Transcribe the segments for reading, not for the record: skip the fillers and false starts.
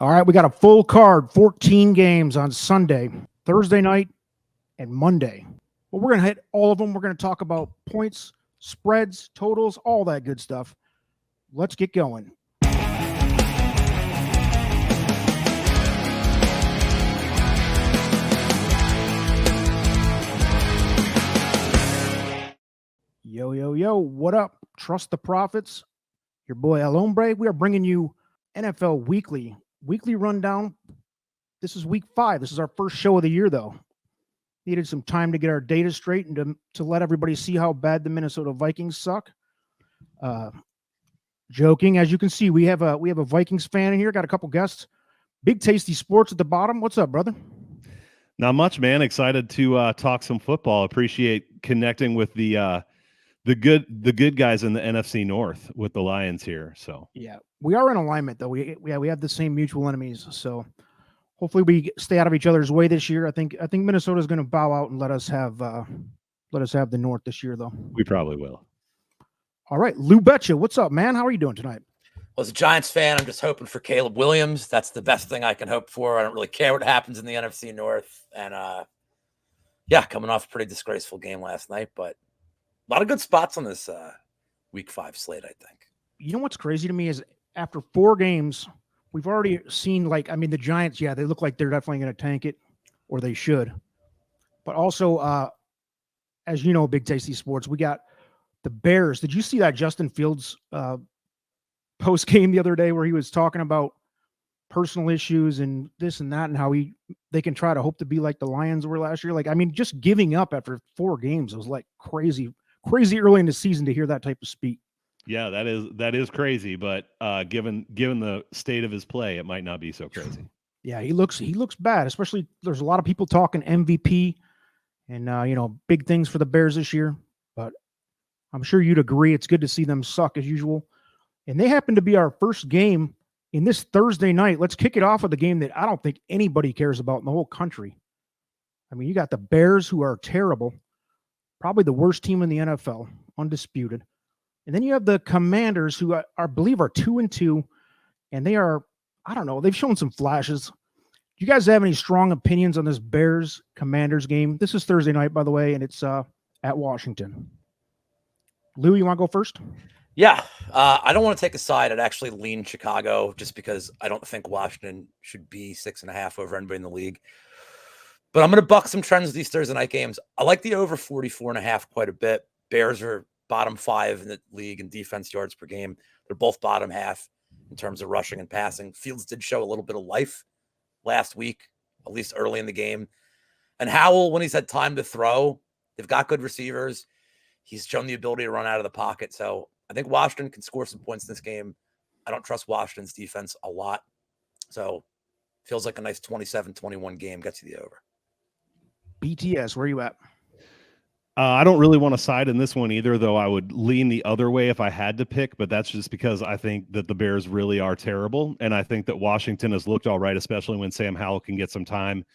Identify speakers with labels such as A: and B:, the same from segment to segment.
A: All right, we got a full card, 14 games on Sunday, Thursday night, and Monday. Well, we're going to hit all of them. We're going to talk about points, spreads, totals, all that good stuff. Let's get going. Yo, yo, yo, what up? Trust the Profits. Your boy El Hombre. We are bringing you NFL Weekly rundown. This is week 5. This is our first show of the year, though. Needed some time to get our data straight and to let everybody see how bad the Minnesota Vikings suck. Joking, as you can see, we have a Vikings fan in here. Got a couple guests. Big Tasty Sports at the bottom. What's up, brother?
B: Not much, man. Excited to talk some football. Appreciate connecting with the good guys in the NFC North with the Lions here. So
A: yeah, we are in alignment though. We have the same mutual enemies. So hopefully we stay out of each other's way this year. I think Minnesota is going to bow out and let us have the North this year though.
B: We probably will.
A: All right, Lou Betya, what's up, man? How are you doing tonight?
C: Well, as a Giants fan, I'm just hoping for Caleb Williams. That's the best thing I can hope for. I don't really care what happens in the NFC North. And coming off a pretty disgraceful game last night, but a lot of good spots on this week 5 slate, I think.
A: You know what's crazy to me is after 4 games, we've already seen the Giants, yeah, they look like they're definitely going to tank it, or they should. But also, as you know, Big Tasty Sports, we got the Bears. Did you see that Justin Fields post game the other day where he was talking about personal issues and this and that and how they can try to hope to be like the Lions were last year? Just giving up after 4 games, it was like crazy early in the season to hear that type of speak.
B: Yeah, that is crazy, but given the state of his play, it might not be so crazy.
A: Yeah, he looks bad, especially there's a lot of people talking MVP and big things for the Bears this year, but I'm sure you'd agree it's good to see them suck as usual. And they happen to be our first game in this Thursday night. Let's kick it off with a game that I don't think anybody cares about in the whole country. I mean, you got the Bears, who are terrible, probably the worst team in the NFL, undisputed. And then you have the Commanders, who I believe are 2-2, and they are, I don't know, they've shown some flashes. Do you guys have any strong opinions on this Bears-Commanders game? This is Thursday night, by the way, and it's at Washington. Lou, you want to go first?
C: Yeah, I don't want to take a side. I'd actually lean Chicago just because I don't think Washington should be 6.5 over anybody in the league. But I'm going to buck some trends with these Thursday night games. I like the over 44.5 quite a bit. Bears are bottom 5 in the league in defense yards per game. They're both bottom half in terms of rushing and passing. Fields did show a little bit of life last week, at least early in the game. And Howell, when he's had time to throw, they've got good receivers. He's shown the ability to run out of the pocket. So I think Washington can score some points in this game. I don't trust Washington's defense a lot. So feels like a nice 27-21 game. Gets you the over.
A: BTS, where are you at?
B: I don't really want to side in this one either, though I would lean the other way if I had to pick, but that's just because I think that the Bears really are terrible, and I think that Washington has looked all right, especially when Sam Howell can get some time.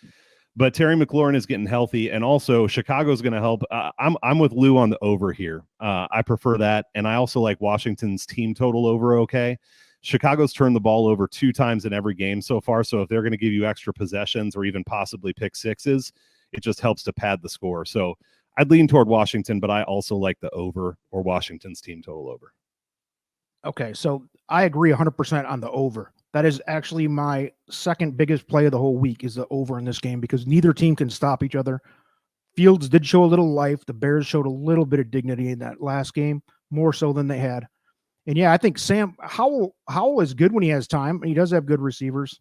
B: But Terry McLaurin is getting healthy, and also Chicago's going to help. I'm with Lou on the over here. I prefer that, and I also like Washington's team total over okay. Chicago's turned the ball over 2 times in every game so far, so if they're going to give you extra possessions or even possibly pick sixes, it just helps to pad the score. So I'd lean toward Washington, but I also like the over or Washington's team total over.
A: Okay, so I agree 100% on the over. That is actually my second biggest play of the whole week is the over in this game because neither team can stop each other. Fields did show a little life. The Bears showed a little bit of dignity in that last game, more so than they had. And yeah, I think Sam Howell is good when he has time, and he does have good receivers.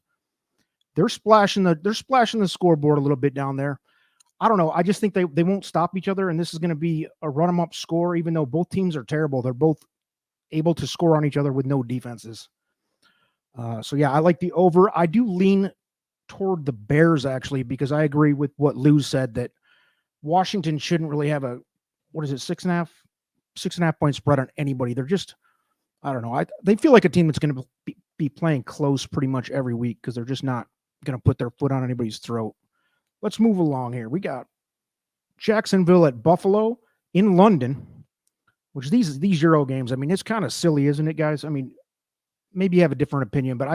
A: They're splashing the scoreboard a little bit down there. I don't know. I just think they won't stop each other, and this is going to be a run-em-up score, even though both teams are terrible. They're both able to score on each other with no defenses. So, yeah, I like the over. I do lean toward the Bears, actually, because I agree with what Lou said that Washington shouldn't really have a, 6.5 point spread on anybody. They're just, I don't know. They feel like a team that's going to be playing close pretty much every week because they're just not going to put their foot on anybody's throat. Let's move along here. We got Jacksonville at Buffalo in London, which these Euro games, I mean, it's kind of silly, isn't it, guys? I mean, maybe you have a different opinion, but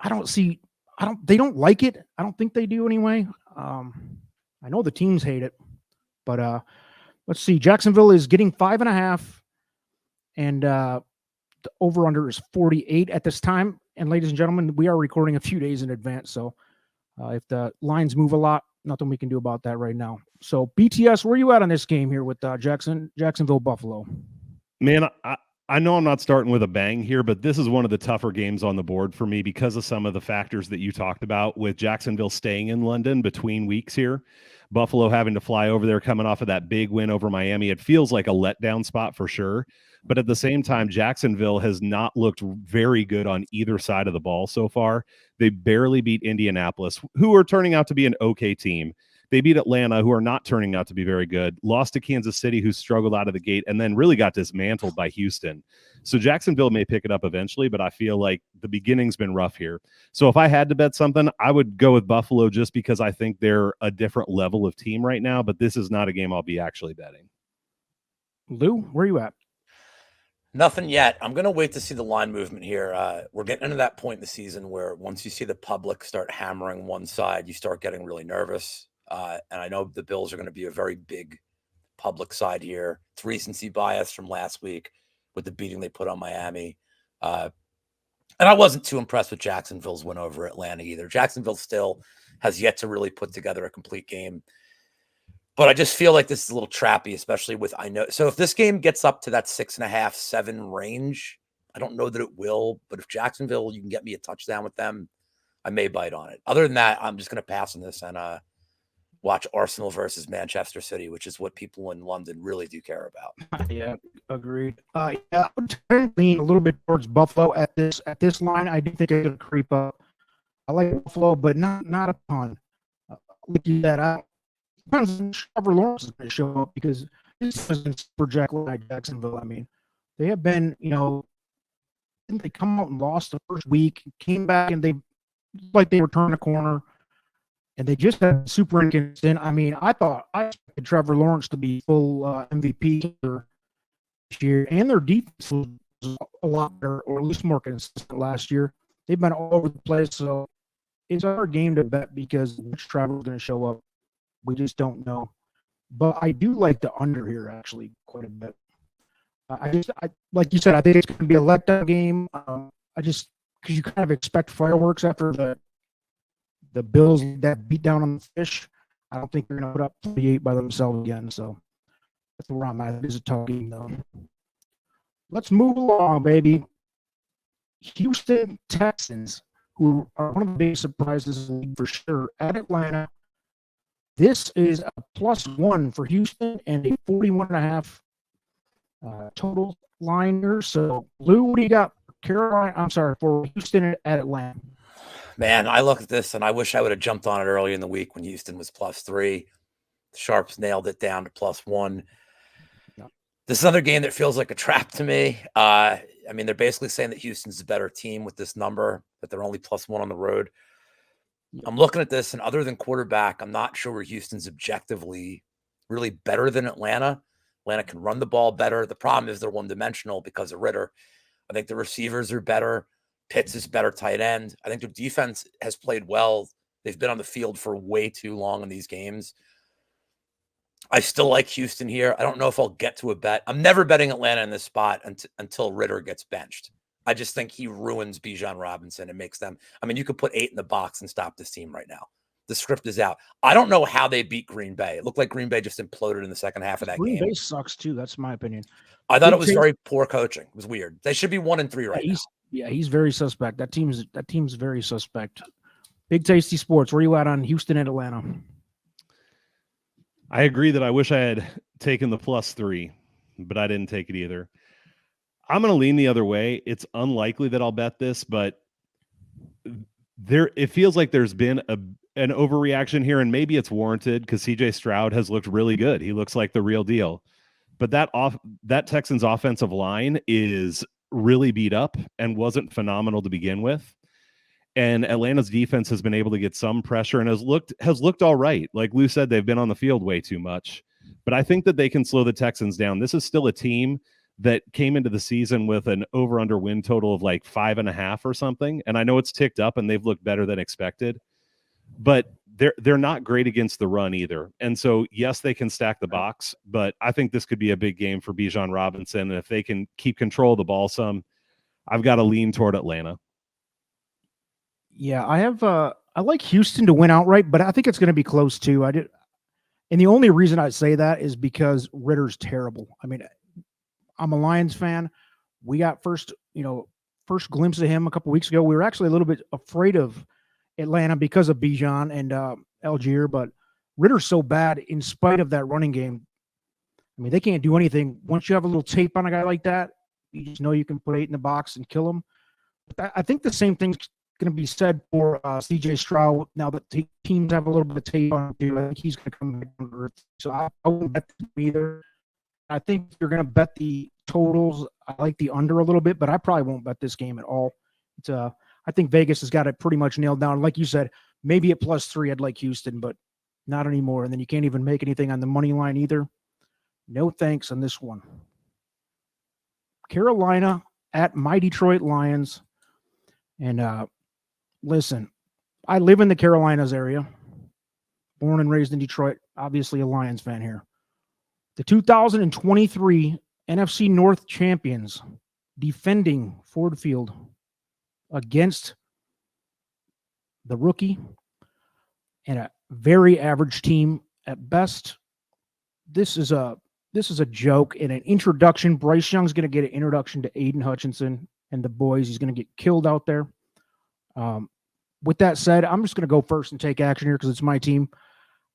A: They don't like it. I don't think they do anyway. I know the teams hate it, but let's see. Jacksonville is getting 5.5, and the over under is 48 at this time. And ladies and gentlemen, we are recording a few days in advance, so if the lines move a lot, nothing we can do about that right now. So BTS, where are you at on this game here with Jacksonville Buffalo?
B: Man, I know I'm not starting with a bang here, but this is one of the tougher games on the board for me because of some of the factors that you talked about, with Jacksonville staying in London between weeks here. Buffalo having to fly over there, coming off of that big win over Miami. It feels like a letdown spot for sure. But at the same time, Jacksonville has not looked very good on either side of the ball so far. They barely beat Indianapolis, who are turning out to be an okay team. They beat Atlanta, who are not turning out to be very good. Lost to Kansas City, who struggled out of the gate, and then really got dismantled by Houston. So Jacksonville may pick it up eventually, but I feel like the beginning's been rough here. So if I had to bet something, I would go with Buffalo just because I think they're a different level of team right now, but this is not a game I'll be actually betting.
A: Lou, where are you at?
C: Nothing yet. I'm going to wait to see the line movement here. We're getting into that point in the season where once you see the public start hammering one side, you start getting really nervous. And I know the Bills are going to be a very big public side here. It's recency bias from last week with the beating they put on Miami. And I wasn't too impressed with Jacksonville's win over Atlanta either. Jacksonville still has yet to really put together a complete game. But I just feel like this is a little trappy, especially with, so if this game gets up to that 6.5, 7 range, I don't know that it will, but if Jacksonville, you can get me a touchdown with them, I may bite on it. Other than that, I'm just going to pass on this and watch Arsenal versus Manchester City, which is what people in London really do care about.
A: Yeah, agreed. Yeah, I would lean a little bit towards Buffalo at this line. I do think it's going to creep up. I like Buffalo, but not a ton. Like you said, depends on Trevor Lawrence is going to show up, because this isn't for Jacksonville. I mean, they have been, didn't they come out and lost the first week, came back, and they were turning a corner, and they just had super inconsistent. I mean, I expected Trevor Lawrence to be full MVP this year, and their defense was a lot better, or at least more consistent last year. They've been all over the place, so it's our game to bet because which Trevor's going to show up. We just don't know. But I do like the under here, actually, quite a bit. I like you said, I think it's going to be a letdown game. Because you kind of expect fireworks after the Bills that beat down on the fish. I don't think they're going to put up 38 by themselves again. So that's where I'm at. It is a tough game, though. Let's move along, baby. Houston Texans, who are one of the big surprises in the league for sure, at Atlanta. This is a +1 for Houston and a 41.5 total liner. So, Lou, what do you got for Houston at Atlanta?
C: Man, I look at this and I wish I would have jumped on it earlier in the week when Houston was +3. The Sharps nailed it down to +1. Yeah. This is another game that feels like a trap to me. I mean, they're basically saying that Houston's a better team with this number, but they're only +1 on the road. I'm looking at this, and other than quarterback, I'm not sure where Houston's objectively really better than Atlanta. Atlanta can run the ball better. The problem is they're one-dimensional because of Ritter. I think the receivers are better. Pitts is better tight end. I think their defense has played well. They've been on the field for way too long in these games. I still like Houston here. I don't know if I'll get to a bet. I'm never betting Atlanta in this spot until Ritter gets benched. I just think he ruins Bijan Robinson and makes them. I mean, you could put 8 in the box and stop this team right now. The script is out. I don't know how they beat Green Bay. It looked like Green Bay just imploded in the second half of that game.
A: Green Bay sucks too. That's my opinion.
C: I thought it was very poor coaching. It was weird. They should be 1-3 right now.
A: Yeah, he's very suspect. That team's very suspect. Big Tasty Sports, where are you at on Houston and Atlanta?
B: I agree that I wish I had taken the +3, but I didn't take it either. I'm going to lean the other way. It's unlikely that I'll bet this, but it feels like there's been an overreaction here, and maybe it's warranted because CJ Stroud has looked really good. He looks like the real deal. But that Texans offensive line is really beat up and wasn't phenomenal to begin with. And Atlanta's defense has been able to get some pressure and has looked all right. Like Lou said, they've been on the field way too much. But I think that they can slow the Texans down. This is still a team that came into the season with an over-under win total of like 5.5 or something. And I know it's ticked up and they've looked better than expected, but they're not great against the run either. And so, yes, they can stack the box, but I think this could be a big game for Bijan Robinson. And if they can keep control of the ball some, I've got to lean toward Atlanta.
A: Yeah, I like Houston to win outright, but I think it's going to be close too. And the only reason I say that is because Ritter's terrible. I mean, I'm a Lions fan. We got first glimpse of him a couple weeks ago. We were actually a little bit afraid of Atlanta because of Bijan and Algier, but Ritter's so bad in spite of that running game. I mean, they can't do anything. Once you have a little tape on a guy like that, you just know you can put 8 in the box and kill him. But I think the same thing's going to be said for CJ Stroud now that teams have a little bit of tape on him too. I think he's going to come back to earth. So I wouldn't bet them either. I think you're going to bet the totals. I like the under a little bit, but I probably won't bet this game at all. It's I think Vegas has got it pretty much nailed down. Like you said, maybe at +3, I'd like Houston, but not anymore. And then you can't even make anything on the money line either. No thanks on this one. Carolina at my Detroit Lions. And listen, I live in the Carolinas area. Born and raised in Detroit. Obviously a Lions fan here. The 2023 NFC North champions defending Ford Field against the rookie and a very average team at best. This is a joke and an introduction. Bryce Young's going to get an introduction to Aiden Hutchinson and the boys. He's going to get killed out there. With that said, I'm just going to go first and take action here because it's my team.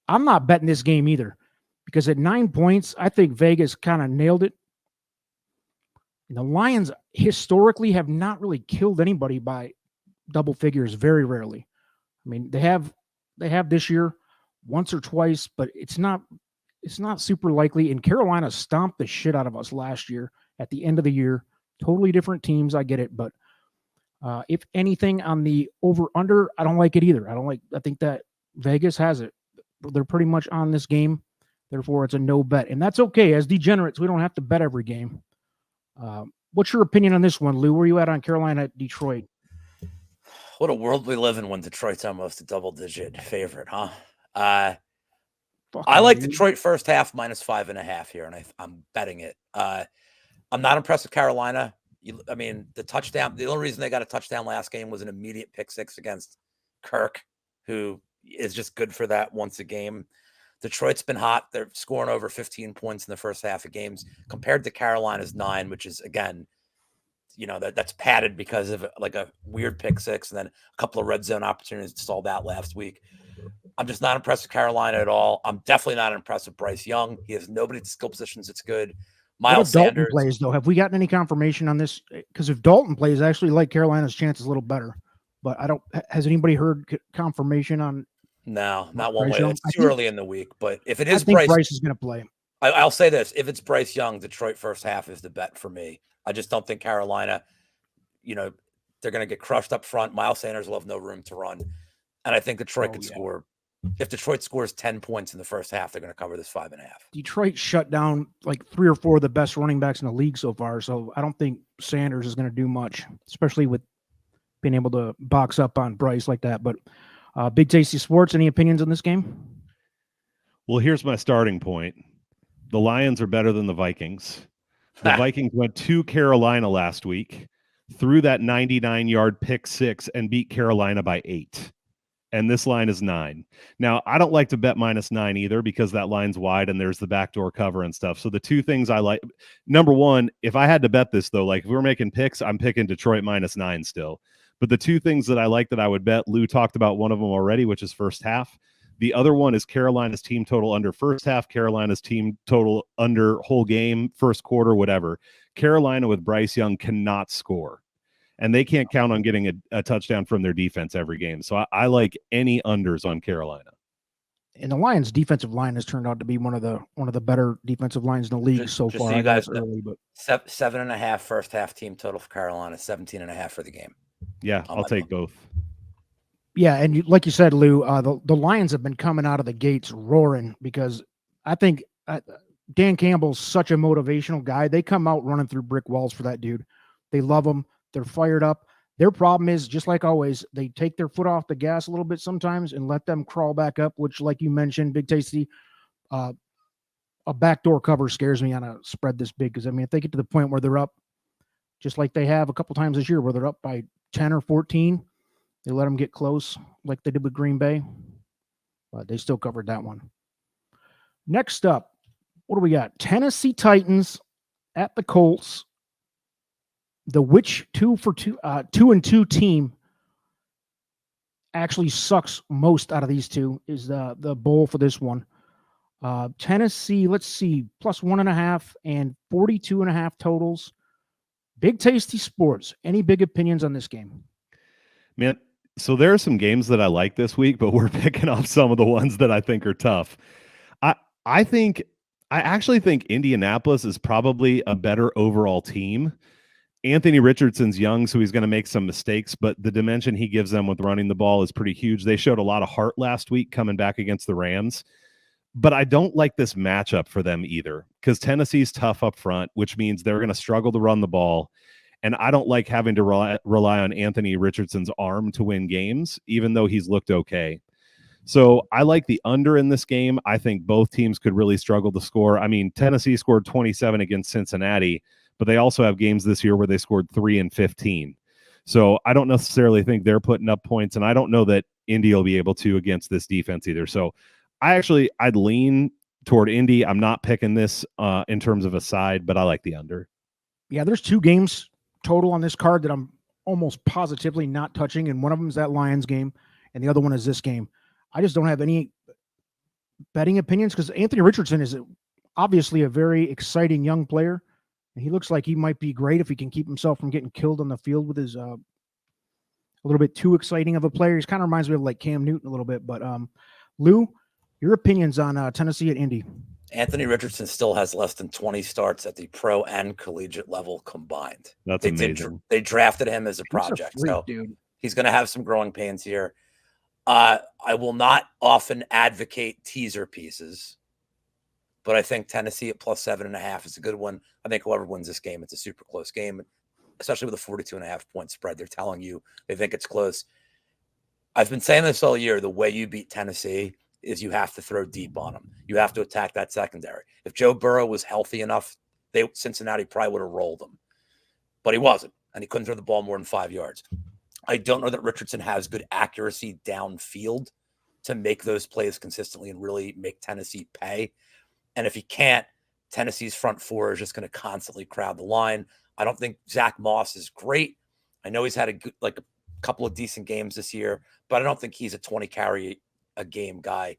A: I'm not betting this game either because at 9 points, I think Vegas kind of nailed it. And the Lions historically have not really killed anybody by double figures, very rarely. I mean, they have this year once or twice, but it's not super likely. And Carolina stomped the shit out of us last year at the end of the year. Totally different teams, I get it, but if anything on the over-under, I don't like it either. I think that Vegas has it. They're pretty much on this game. Therefore, it's a no bet. And that's okay. As degenerates, we don't have to bet every game. What's your opinion on this one, Lou? Where are you at on Carolina at Detroit?
C: What a world we live in when Detroit's almost a double-digit favorite, huh? I like Detroit first half -5.5 here, and I'm betting it. I'm not impressed with Carolina. The touchdown, the only reason they got a touchdown last game was an immediate pick six against Kirk, who is just good for that once a game. Detroit's been hot. They're scoring over 15 points in the first half of games compared to Carolina's 9, which is, again, that's padded because of like a weird pick six and then a couple of red zone opportunities to solve that last week. I'm just not impressed with Carolina at all. I'm definitely not impressed with Bryce Young. He has nobody at skill positions that's good. Miles Sanders.
A: Dalton plays, though. Have we gotten any confirmation on this? Because if Dalton plays, I actually like Carolina's chances a little better. But has anybody heard confirmation on?
C: No, not one
A: Bryce
C: way.
A: Young?
C: It's too early in the week. But if it is
A: I think Bryce is going to play.
C: I'll say this. If it's Bryce Young, Detroit first half is the bet for me. I just don't think Carolina, they're going to get crushed up front. Miles Sanders will have no room to run. And I think Detroit could score. If Detroit scores 10 points in the first half, they're going to cover this 5.5.
A: Detroit shut down like 3 or 4 of the best running backs in the league so far. So I don't think Sanders is going to do much, especially with being able to box up on Bryce like that. But Big Tasty Sports, any opinions on this game?
B: Well, here's my starting point. The Lions are better than the Vikings. The Vikings went to Carolina last week, threw that 99-yard pick six, and beat Carolina by 8. And this line is 9. Now, I don't like to bet -9 either because that line's wide and there's the backdoor cover and stuff. So the two things I like, number one, if I had to bet this, though, like if we're making picks, I'm picking Detroit -9 still. But the two things that I like that I would bet, Lou talked about one of them already, which is first half. The other one is Carolina's team total under first half, Carolina's team total under whole game, first quarter, whatever. Carolina with Bryce Young cannot score. And they can't count on getting a touchdown from their defense every game. So I like any unders on Carolina.
A: And the Lions' defensive line has turned out to be one of the better defensive lines in the league so far.
C: So you guys
A: early, but
C: 7.5 first half team total for Carolina, 17.5 for the game.
B: Yeah, I'll take both.
A: Yeah, and like you said, Lou, the Lions have been coming out of the gates roaring because I think Dan Campbell's such a motivational guy. They come out running through brick walls for that dude. They love him. They're fired up. Their problem is, just like always, they take their foot off the gas a little bit sometimes and let them crawl back up, which, like you mentioned, Big Tasty, a backdoor cover scares me on a spread this big. Because, I mean, if they get to the point where they're up, just like they have a couple times this year, where they're up by 10 or 14, they let them get close like they did with Green Bay. But they still covered that one. Next up, what do we got? Tennessee Titans at the Colts. The which 2-2 team actually sucks most out of these two is the bowl for this one. Tennessee, let's see, +1.5 and 42.5 totals. Big Tasty Sports. Any big opinions on this game?
B: Man, so there are some games that I like this week, but we're picking off some of the ones that I think are tough. I actually think Indianapolis is probably a better overall team. Anthony Richardson's young, so he's going to make some mistakes, but the dimension he gives them with running the ball is pretty huge. They showed a lot of heart last week coming back against the Rams, but I don't like this matchup for them either because Tennessee's tough up front, which means they're going to struggle to run the ball, and I don't like having to rely on Anthony Richardson's arm to win games, even though he's looked okay. So I like the under in this game. I think both teams could really struggle to score. I mean, Tennessee scored 27 against Cincinnati, but they also have games this year where they scored 3 and 15. So I don't necessarily think they're putting up points, and I don't know that Indy will be able to against this defense either. So I'd lean toward Indy. I'm not picking this in terms of a side, but I like the under.
A: Yeah, there's 2 games total on this card that I'm almost positively not touching, and one of them is that Lions game, and the other one is this game. I just don't have any betting opinions because Anthony Richardson is obviously a very exciting young player. And he looks like he might be great if he can keep himself from getting killed on the field with his a little bit too exciting of a player. He kind of reminds me of like Cam Newton a little bit. But Lou, your opinions on Tennessee at Indy?
C: Anthony Richardson still has less than 20 starts at the pro and collegiate level combined.
B: That's amazing.
C: They drafted him as a project. So
A: dude.
C: He's going to have some growing pains here. I will not often advocate teaser pieces, but I think Tennessee at +7.5 is a good one. I think whoever wins this game, it's a super close game, especially with a 42.5 point spread. They're telling you they think it's close. I've been saying this all year. The way you beat Tennessee is you have to throw deep on them. You have to attack that secondary. If Joe Burrow was healthy enough, Cincinnati probably would have rolled him, but he wasn't, and he couldn't throw the ball more than 5 yards. I don't know that Richardson has good accuracy downfield to make those plays consistently and really make Tennessee pay. And if he can't, Tennessee's front four is just going to constantly crowd the line. I don't think Zach Moss is great. I know he's had a couple of decent games this year, but I don't think he's a 20 carry a game guy.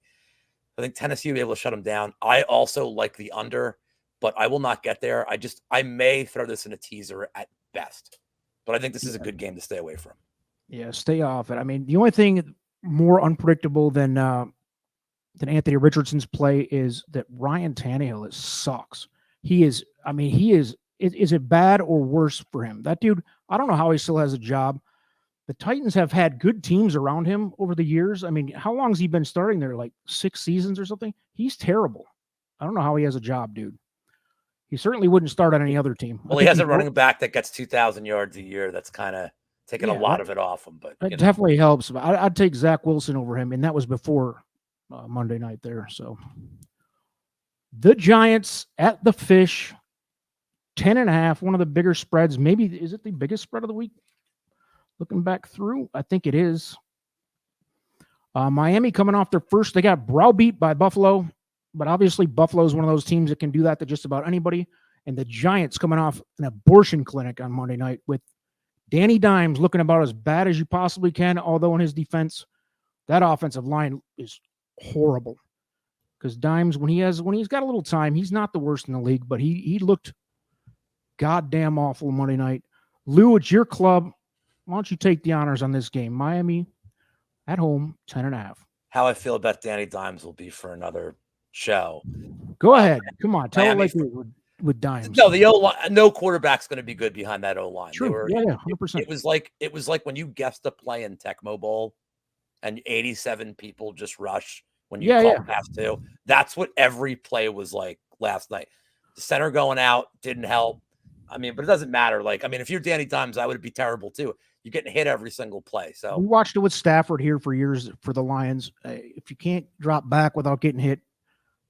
C: I think Tennessee will be able to shut him down. I also like the under, but I will not get there. I may throw this in a teaser at best, but I think this is a good game to stay away from.
A: Yeah, stay off it. I mean, the only thing more unpredictable than Anthony Richardson's play is that Ryan Tannehill sucks. Is it bad or worse for him? That dude, I don't know how he still has a job. The Titans have had good teams around him over the years. I mean, how long has he been starting there? Like 6 seasons or something? He's terrible. I don't know how he has a job, dude. He certainly wouldn't start on any other team.
C: Well, he has a running back that gets 2,000 yards a year. That's kind of taking a lot of it off him. But
A: it definitely helps. I'd take Zach Wilson over him, and that was before Monday night there. So the Giants at the Fish, 10.5, one of the bigger spreads. Maybe is it the biggest spread of the week? Looking back through, I think it is. Miami coming off their first, they got browbeat by Buffalo, but obviously Buffalo is one of those teams that can do that to just about anybody. And the Giants coming off an abortion clinic on Monday night with Danny Dimes looking about as bad as you possibly can, although in his defense, that offensive line is horrible. Because Dimes, when he's got a little time, he's not the worst in the league, but he looked goddamn awful Monday night. Lou, it's your club. Why don't you take the honors on this game? Miami at home, 10.5.
C: How I feel about Danny Dimes will be for another show.
A: Go ahead. Come on. Tell it like with Dimes.
C: No, the O-line, no quarterback's going to be good behind that O-line.
A: True. Yeah, 100%.
C: It was like when you guessed a play in Tecmo Bowl and 87 people just rush when you have to. That's what every play was like last night. The center going out didn't help. I mean, but it doesn't matter. Like, I mean, if you're Danny Dimes, I would be terrible too. You're getting hit every single play. So
A: we watched it with Stafford here for years for the Lions. If you can't drop back without getting hit,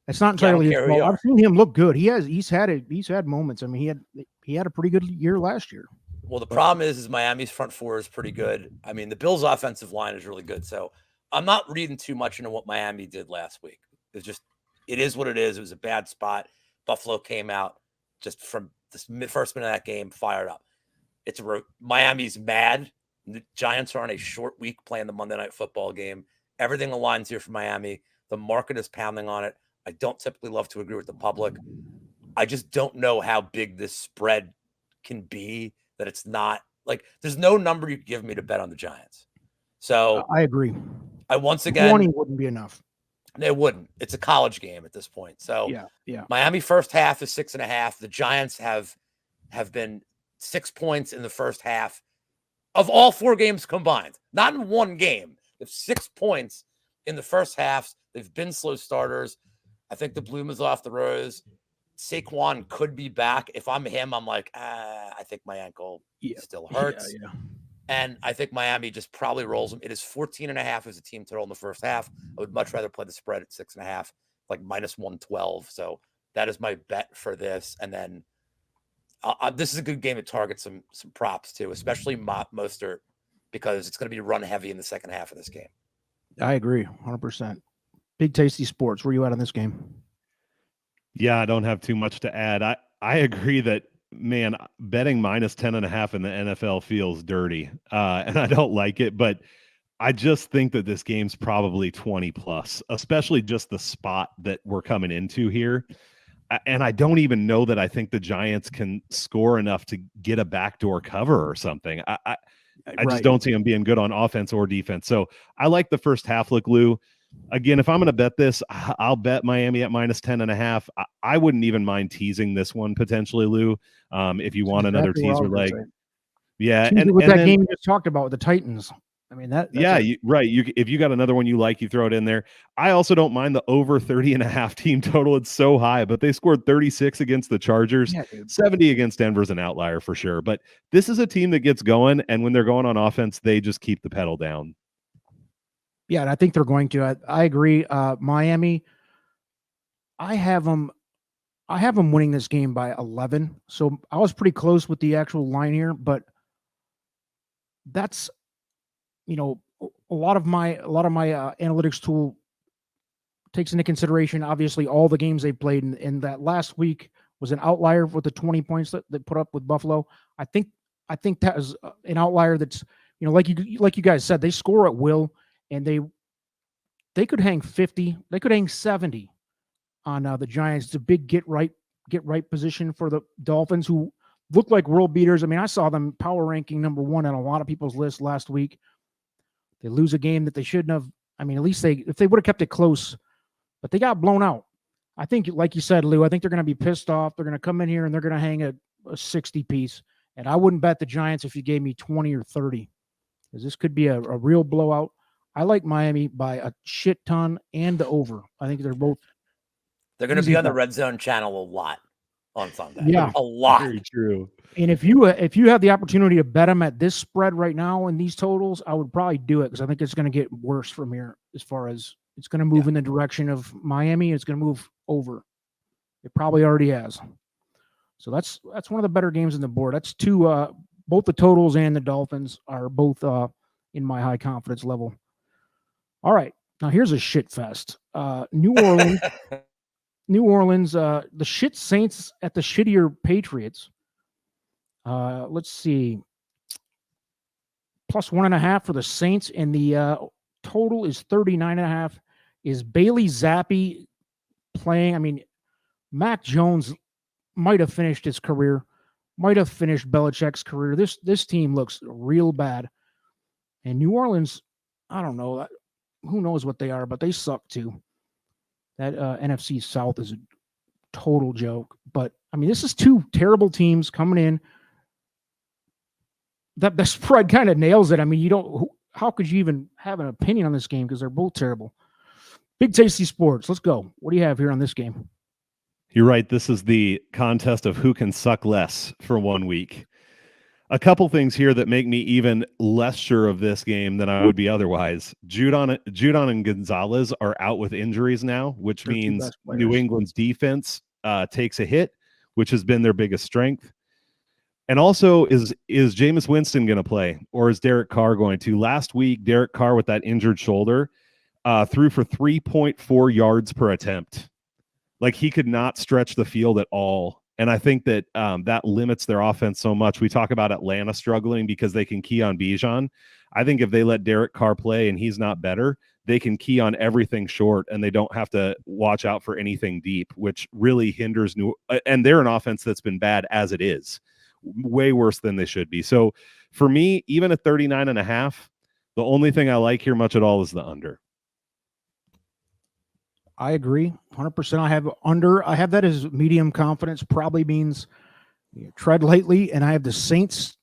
A: it's not entirely his fault. I've seen him look good. He's had moments. I mean, he had a pretty good year last year.
C: Well, the problem is Miami's front four is pretty good. I mean, the Bills' offensive line is really good. So I'm not reading too much into what Miami did last week. It is what it is. It was a bad spot. Buffalo came out just from the first minute of that game, fired up. Miami's mad. The Giants are on a short week playing the Monday Night Football game. Everything aligns here for Miami. The market is pounding on it. I don't typically love to agree with the public. I just don't know how big this spread can be, that it's not like there's no number you can give me to bet on the Giants. So
A: I agree.
C: Once again,
A: 20 wouldn't be enough.
C: It wouldn't. It's a college game at this point. So
A: yeah.
C: Miami first half is 6.5. The Giants have been 6 points in the first half of all 4 games combined. Not in one game. They have 6 points in the first half. They've been slow starters. I think the bloom is off the rose. Saquon could be back. If I'm him, I'm like, I think my ankle still hurts.
A: Yeah.
C: And I think Miami just probably rolls them. It is 14.5 as a team total in the first half. I would much rather play the spread at 6.5, like minus 112. So that is my bet for this. And then this is a good game to target some props too, especially Mostert, because it's going to be run heavy in the second half of this game.
A: I agree 100%. Big Tasty Sports, where you at on this game?
B: Yeah, I don't have too much to add. I agree that, man, betting minus 10.5 in the NFL feels dirty, and I don't like it, but I just think that this game's probably 20 plus, especially just the spot that we're coming into here. And I don't even know that I think the Giants can score enough to get a backdoor cover or something. I just don't see them being good on offense or defense. So I like the first half look, Lou. Again, if I'm going to bet this, I'll bet Miami at minus 10.5. I wouldn't even mind teasing this one potentially, Lou. If you want another teaser leg. Yeah.
A: And with that game you just talked about with the Titans. I mean, if you got another one you like, you throw it in there. I also don't mind the over 30.5 team total. It's so high, but they scored 36 against the Chargers. 70 against Denver's an outlier for sure. But this is a team that gets going, and when they're going on offense, they just keep the pedal down. Yeah, and I think they're going to. I agree. Miami, I have them winning this game by 11. So I was pretty close with the actual line here, but that's, a lot of my analytics tool takes into consideration, obviously, all the games they played, and that last week was an outlier with the 20 points that they put up with Buffalo. I think that was an outlier that's, like you guys said, they score at will. And they could hang 50, they could hang 70 on the Giants. It's a big get right position for the Dolphins, who look like world beaters. I mean, I saw them power ranking number 1 on a lot of people's lists last week. They lose a game that they shouldn't have. I mean, at least if they would have kept it close, but they got blown out. I think, like you said, Lou, I think they're going to be pissed off. They're going to come in here and they're going to hang a 60 piece. And I wouldn't bet the Giants if you gave me 20 or 30, because this could be a real blowout. I like Miami by a shit ton and the over. I think they're both.
C: They're going to be on the Red Zone channel a lot on Sunday.
A: Yeah,
C: a lot.
B: Very true.
A: And if you have the opportunity to bet them at this spread right now in these totals, I would probably do it, because I think it's going to get worse from here. As far as it's going to move in the direction of Miami, it's going to move over. It probably already has. So that's one of the better games on the board. That's two. Both the totals and the Dolphins are both in my high confidence level. All right, now here's a shit fest. New Orleans, the shit Saints at the shittier Patriots. Let's see, plus 1.5 for the Saints, and the total is 39.5. Is Bailey Zappi playing? I mean, Mac Jones might have finished his career, might have finished Belichick's career. This team looks real bad, and New Orleans, I don't know. Who knows what they are, but they suck too. That NFC South is a total joke. But, I mean, this is two terrible teams coming in. The spread kind of nails it. I mean, how could you even have an opinion on this game, because they're both terrible. Big Tasty Sports, let's go. What do you have here on this game?
B: You're right. This is the contest of who can suck less for 1 week. A couple things here that make me even less sure of this game than I would be otherwise. Judon and Gonzalez are out with injuries now, which
A: They're two
B: means
A: best
B: New
A: players.
B: England's defense takes a hit, which has been their biggest strength. And also, is Jameis Winston going to play, or is Derek Carr going to? Last week, Derek Carr with that injured shoulder threw for 3.4 yards per attempt. Like, he could not stretch the field at all. And I think that that limits their offense so much. We talk about Atlanta struggling because they can key on Bijan. I think if they let Derek Carr play and he's not better, they can key on everything short and they don't have to watch out for anything deep, which really hinders and they're an offense that's been bad as it is, way worse than they should be. So for me, even at 39.5, the only thing I like here much at all is the under.
A: I agree 100%. I have under. I have that as medium confidence. Probably means tread lightly, and I have the Saints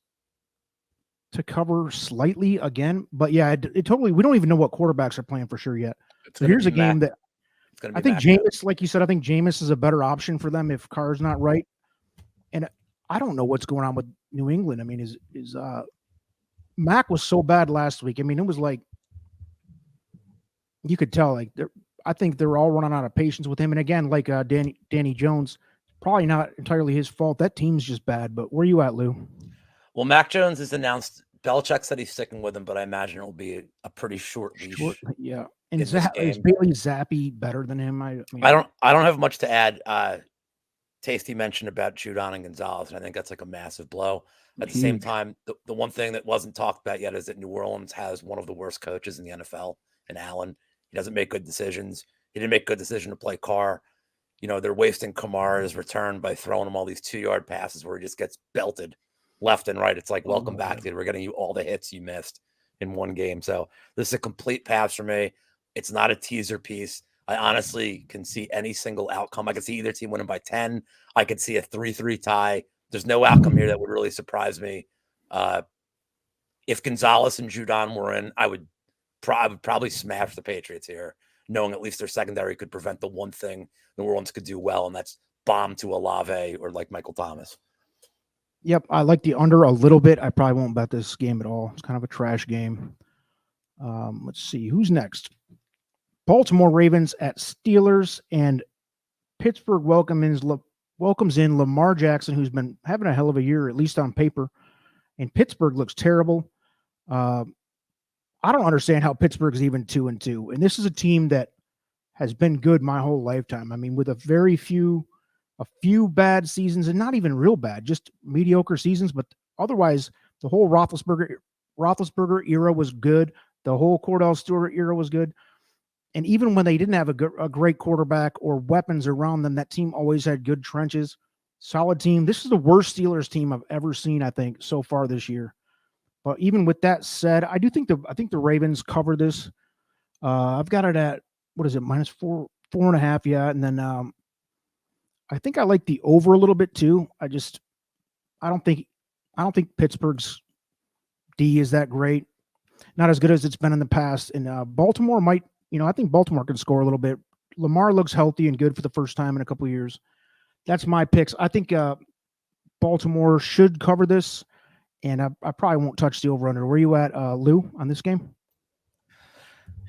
A: to cover slightly again. But yeah, it totally. We don't even know what quarterbacks are playing for sure yet. So here's a game that I think Jameis, like you said, I think Jameis is a better option for them if Carr's not right. And I don't know what's going on with New England. I mean, is Mac was so bad last week. I mean, it was like you could tell like I think they're all running out of patience with him. And again, like Danny Jones, probably not entirely his fault. That team's just bad. But where are you at, Lou?
C: Well, Mac Jones has announced. Belichick said he's sticking with him, but I imagine it'll be a pretty short leash.
A: Yeah. And is Bailey Zappi better than him? I
C: don't have much to add. Tasty mentioned about Judon and Gonzalez, and I think that's like a massive blow. At the same time, the one thing that wasn't talked about yet is that New Orleans has one of the worst coaches in the NFL, in Allen. He doesn't make good decisions. He didn't make a good decision to play Carr. They're wasting Kamara's return by throwing him all these 2-yard passes where he just gets belted left and right. It's like, welcome back, dude. We're getting you all the hits you missed in one game. So this is a complete pass for me. It's not a teaser piece. I honestly can see any single outcome. I can see either team winning by 10. I could see a 3-3 tie. There's no outcome here that would really surprise me. If Gonzalez and Judon were in, I would probably smash the Patriots here, knowing at least their secondary could prevent the one thing New Orleans could do well, and that's bomb to Olave or like Michael Thomas.
A: Yep, I like the under a little bit. I probably won't bet this game at all. It's kind of a trash game. Let's see. Who's next? Baltimore Ravens at Steelers, and Pittsburgh welcomes in Lamar Jackson, who's been having a hell of a year, at least on paper, and Pittsburgh looks terrible. I don't understand how Pittsburgh's even 2-2, and this is a team that has been good my whole lifetime. I mean, with a few bad seasons, and not even real bad, just mediocre seasons, but otherwise, the whole Roethlisberger era was good. The whole Cordell Stewart era was good. And even when they didn't have a great quarterback or weapons around them, that team always had good trenches, solid team. This is the worst Steelers team I've ever seen, I think, so far this year. But even with that said, I think the Ravens cover this. I've got it at, what is it, -4.5, yeah. And then I think I like the over a little bit too. I don't think Pittsburgh's D is that great. Not as good as it's been in the past. And Baltimore might, I think Baltimore can score a little bit. Lamar looks healthy and good for the first time in a couple of years. That's my picks. I think Baltimore should cover this, and I probably won't touch the over-under. Where are you at, Lou, on this game?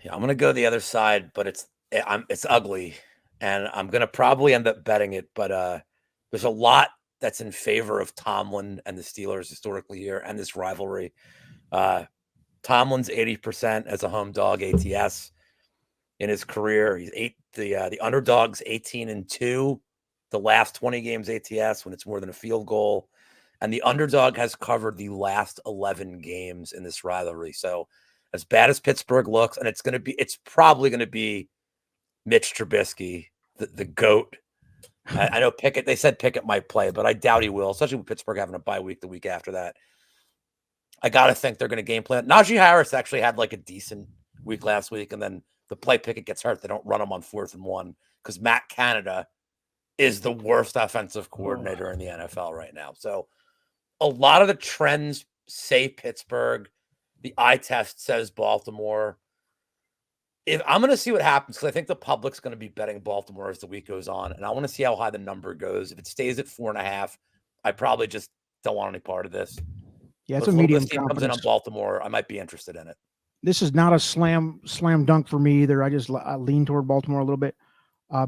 C: Yeah, I'm going to go the other side, but it's ugly, and I'm going to probably end up betting it. But there's a lot that's in favor of Tomlin and the Steelers historically here and this rivalry. Tomlin's 80% as a home dog ATS in his career. He's the underdog's 18-2 the last 20 games ATS when it's more than a field goal. And the underdog has covered the last 11 games in this rivalry. So as bad as Pittsburgh looks, and it's probably going to be Mitch Trubisky, the GOAT. I know Pickett, they said Pickett might play, but I doubt he will, especially with Pittsburgh having a bye week the week after that. I got to think they're going to game plan. Najee Harris actually had like a decent week last week, and then the play Pickett gets hurt. They don't run him on 4th and 1 because Matt Canada is the worst offensive coordinator in the NFL right now. So a lot of the trends say Pittsburgh. The eye test says Baltimore. if I'm going to see what happens, because I think the public's going to be betting Baltimore as the week goes on, and I want to see how high the number goes. If it stays at 4.5, I probably just don't want any part of this.
A: Yeah, it's
C: But
A: a
C: if
A: medium
C: this team comes in on
A: confidence.
C: Baltimore, I might be interested in it.
A: This is not a slam dunk for me either. I lean toward Baltimore a little bit.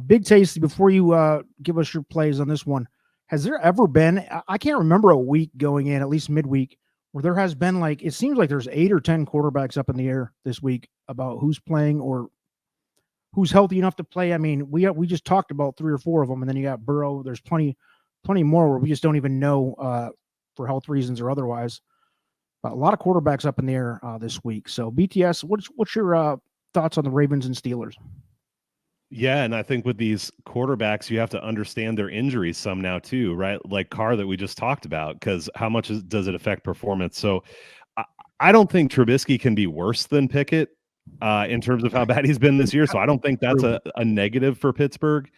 A: Big Tasty, before you give us your plays on this one, has there ever been, I can't remember a week going in, at least midweek, where there has been like, it seems like there's 8 or 10 quarterbacks up in the air this week about who's playing or who's healthy enough to play. I mean, we just talked about 3 or 4 of them, and then you got Burrow. There's plenty more where we just don't even know for health reasons or otherwise. But a lot of quarterbacks up in the air this week. So BTS, what's your thoughts on the Ravens and Steelers?
B: Yeah, and I think with these quarterbacks, you have to understand their injuries some now too, right? Like Carr that we just talked about, because how much does it affect performance? So I don't think Trubisky can be worse than Pickett in terms of how bad he's been this year. So I don't think that's a negative for Pittsburgh.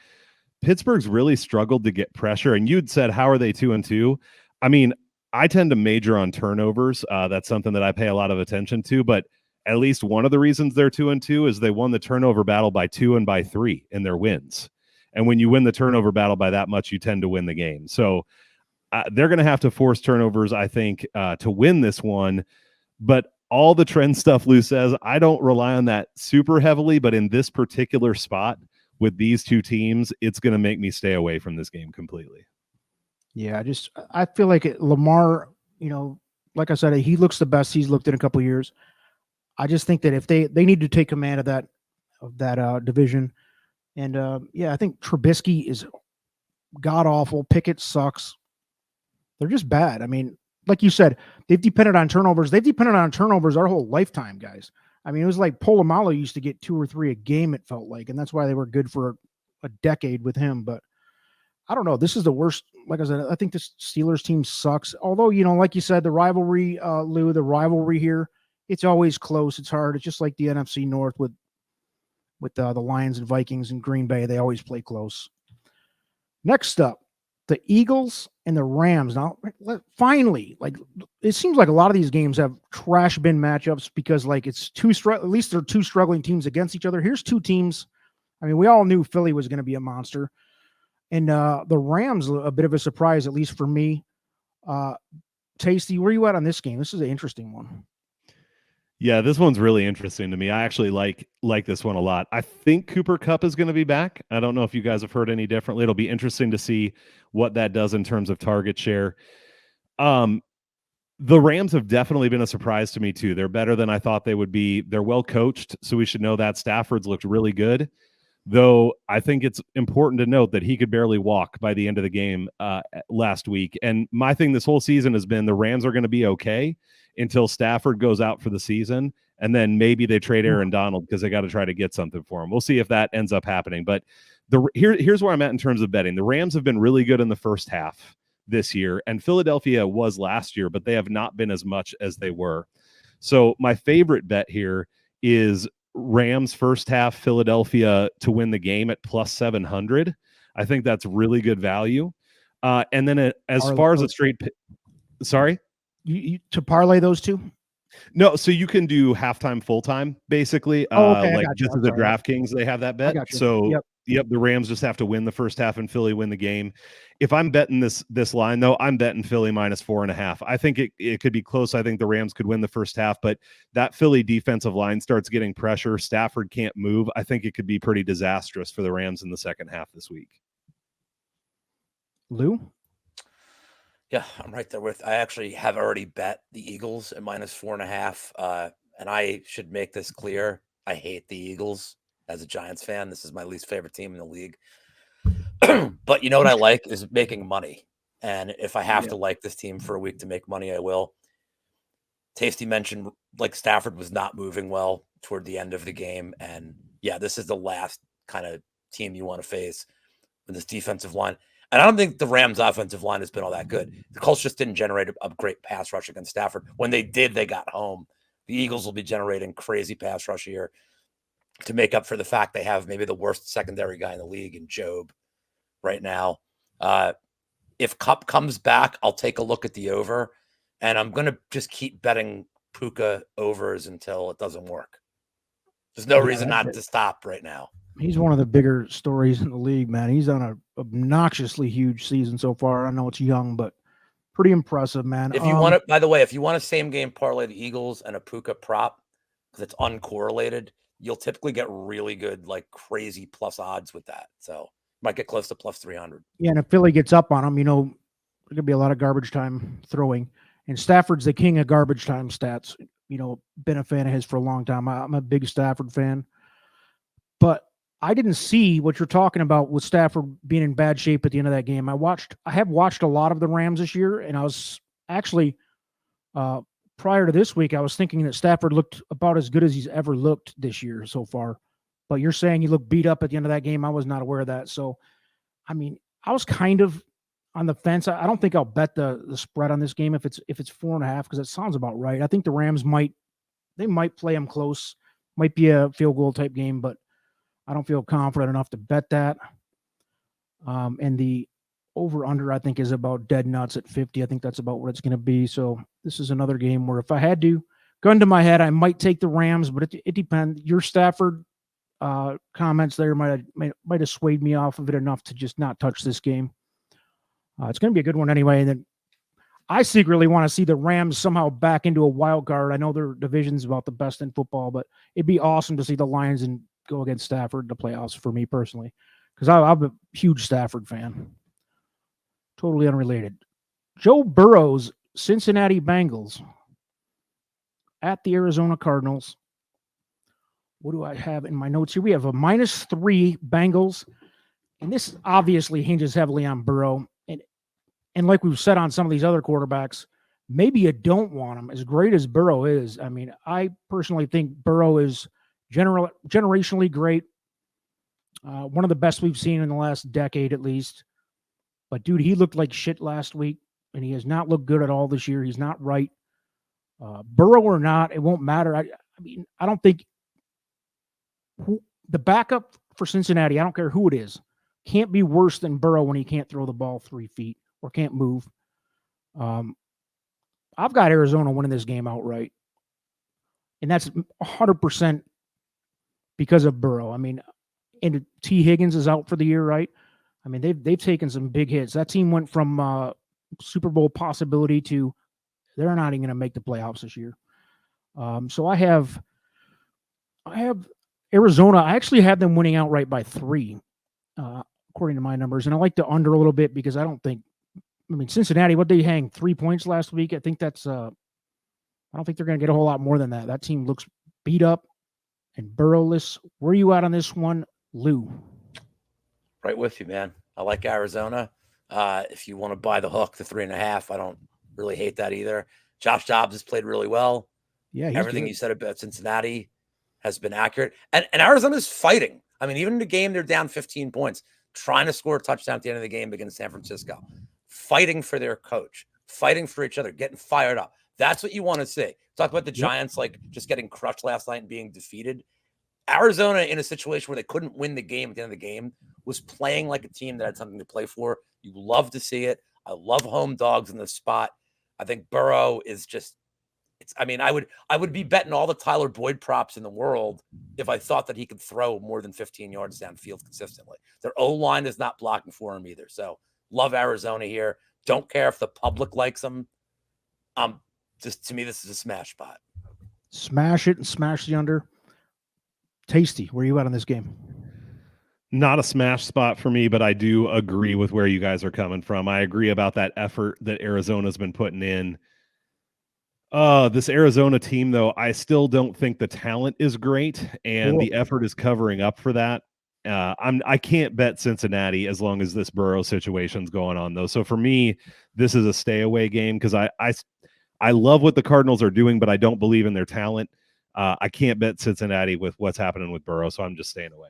B: Pittsburgh's really struggled to get pressure. And you'd said, how are they 2-2? I mean, I tend to major on turnovers. That's something that I pay a lot of attention to, but at least one of the reasons they're 2-2 is they won the turnover battle by 2 and by 3 in their wins. And when you win the turnover battle by that much, you tend to win the game. So they're going to have to force turnovers, I think, to win this one. But all the trend stuff Lou says, I don't rely on that super heavily, but in this particular spot with these two teams, it's going to make me stay away from this game completely.
A: Yeah, I feel like Lamar, like I said, he looks the best he's looked in a couple of years. I just think that if they need to take command of that division, and I think Trubisky is god awful. Pickett sucks. They're just bad. I mean, like you said, they've depended on turnovers. They've depended on turnovers our whole lifetime, guys. I mean, it was like Polamalu used to get 2 or 3 a game, it felt like, and that's why they were good for a decade with him. But I don't know. This is the worst. Like I said, I think this Steelers team sucks. Although, like you said, the rivalry, Lou, the rivalry here, it's always close. It's hard. It's just like the NFC North with the Lions and Vikings and Green Bay. They always play close. Next up, the Eagles and the Rams. Now, finally, like it seems like a lot of these games have trash bin matchups because like it's at least they're 2 struggling teams against each other. Here's 2 teams. I mean, we all knew Philly was going to be a monster. And the Rams, a bit of a surprise, at least for me. Tasty, where are you at on this game? This is an interesting one.
B: Yeah, this one's really interesting to me. I actually like this one a lot. I think Cooper Kupp is going to be back. I don't know if you guys have heard any differently. It'll be interesting to see what that does in terms of target share. The Rams have definitely been a surprise to me too. They're better than I thought they would be. They're well coached, so we should know that. Stafford's looked really good. Though I think it's important to note that he could barely walk by the end of the game last week. And my thing this whole season has been the Rams are going to be okay until Stafford goes out for the season. And then maybe they trade Aaron Donald because they got to try to get something for him. We'll see if that ends up happening. But here's where I'm at in terms of betting. The Rams have been really good in the first half this year. And Philadelphia was last year, but they have not been as much as they were. So my favorite bet here is Rams first half, Philadelphia to win the game at plus 700. I think that's really good value. And then as far as a straight, sorry,
A: you to parlay those 2?
B: No, so you can do halftime, full time, basically.
A: Okay,
B: like just as a DraftKings, they have that bet. So yep, the Rams just have to win the first half and Philly win the game. If I'm betting this line, though, I'm betting Philly minus 4.5. I think it could be close. I think the Rams could win the first half, but that Philly defensive line starts getting pressure. Stafford can't move. I think it could be pretty disastrous for the Rams in the second half this week.
A: Lou?
C: Yeah, I'm right there with. I actually have already bet the Eagles at minus 4.5. And I should make this clear. I hate the Eagles as a Giants fan. This is my least favorite team in the league. But you know what I like is making money. And if I have to like this team for a week to make money, I will. Tasty mentioned like Stafford was not moving well toward the end of the game. And yeah, this is the last kind of team you want to face with this defensive line. And I don't think the Rams' offensive line has been all that good. The Colts just didn't generate a great pass rush against Stafford. When they did, they got home. The Eagles will be generating crazy pass rush here to make up for the fact they have maybe the worst secondary guy in the league in Job right now. If Kupp comes back, I'll take a look at the over. And I'm going to just keep betting Puka overs until it doesn't work. There's no
A: Yeah,
C: reason not to stop right now.
A: He's one of the bigger stories in the league, man. He's on a obnoxiously huge season so far. I know it's young, but pretty impressive, man.
C: If you want to, by the way, if you want a same game parlay the Eagles and a Puka prop, because it's uncorrelated, you'll typically get really good, like crazy plus odds with that. So might get close to plus 300.
A: Yeah, and if Philly gets up on him, there's going to be a lot of garbage time throwing. And Stafford's the king of garbage time stats. Been a fan of his for a long time. I'm a big Stafford fan. But I didn't see what you're talking about with Stafford being in bad shape at the end of that game. I have watched a lot of the Rams this year, and I was actually prior to this week, I was thinking that Stafford looked about as good as he's ever looked this year so far. But you're saying he looked beat up at the end of that game. I was not aware of that. So, I was kind of on the fence. I don't think I'll bet the spread on this game if it's 4.5, because it sounds about right. I think the Rams might play them close. Might be a field goal type game, but I don't feel confident enough to bet that. And the over-under, I think, is about dead nuts at 50. I think that's about what it's going to be. So this is another game where if I had to, gun to my head, I might take the Rams, but it depends. Your Stafford comments there might have swayed me off of it enough to just not touch this game. It's going to be a good one anyway. And then I secretly want to see the Rams somehow back into a wild card. I know their division's about the best in football, but it'd be awesome to see the Lions and go against Stafford in the playoffs for me personally, because I'm a huge Stafford fan. Totally unrelated. Joe Burrow's Cincinnati Bengals at the Arizona Cardinals. What do I have in my notes here? We have a -3 Bengals, and this obviously hinges heavily on Burrow. And like we've said on some of these other quarterbacks, maybe you don't want him. As great as Burrow is, I personally think Burrow is generationally great. One of the best we've seen in the last decade at least. But, dude, he looked like shit last week, and he has not looked good at all this year. He's not right. Burrow or not, it won't matter. I don't think the backup for Cincinnati, I don't care who it is, can't be worse than Burrow when he can't throw the ball 3 feet or can't move. I've got Arizona winning this game outright. And that's 100% because of Burrow. And T. Higgins is out for the year, right? They've taken some big hits. That team went from Super Bowl possibility to they're not even going to make the playoffs this year. So I have Arizona. I actually have them winning outright by 3, according to my numbers. And I like the under a little bit because I don't think, Cincinnati, what they hang 3 points last week. I think that's, I don't think they're going to get a whole lot more than that. That team looks beat up and Burrowless. Where are you at on this one, Lou?
C: Right with you, man. I like Arizona. If you want to buy the hook, the 3.5, I don't really hate that either. Josh Dobbs has played really well.
A: Yeah,
C: everything
A: good.
C: You said about Cincinnati has been accurate. And Arizona's fighting. Even in the game, they're down 15 points, trying to score a touchdown at the end of the game against San Francisco, fighting for their coach, fighting for each other, getting fired up. That's what you want to see. Talk about the Giants, like just getting crushed last night and being defeated. Arizona, in a situation where they couldn't win the game at the end of the game, was playing like a team that had something to play for. You love to see it. I love home dogs in the spot. I think Burrow is just, I would be betting all the Tyler Boyd props in the world if I thought that he could throw more than 15 yards downfield consistently. Their O-line is not blocking for him either. So love Arizona here. Don't care if the public likes them. Just to me, this is a smash spot.
A: Smash it and smash the under. Tasty, where are you at on this game?
B: Not a smash spot for me, but I do agree with where you guys are coming from. I agree about that effort that Arizona's been putting in. This Arizona team, though, I still don't think the talent is great, and the effort is covering up for that. I can't bet Cincinnati as long as this Burrow situation's going on, though. So for me, this is a stay away game because I love what the Cardinals are doing, but I don't believe in their talent. I can't bet Cincinnati with what's happening with Burrow, so I'm just staying away.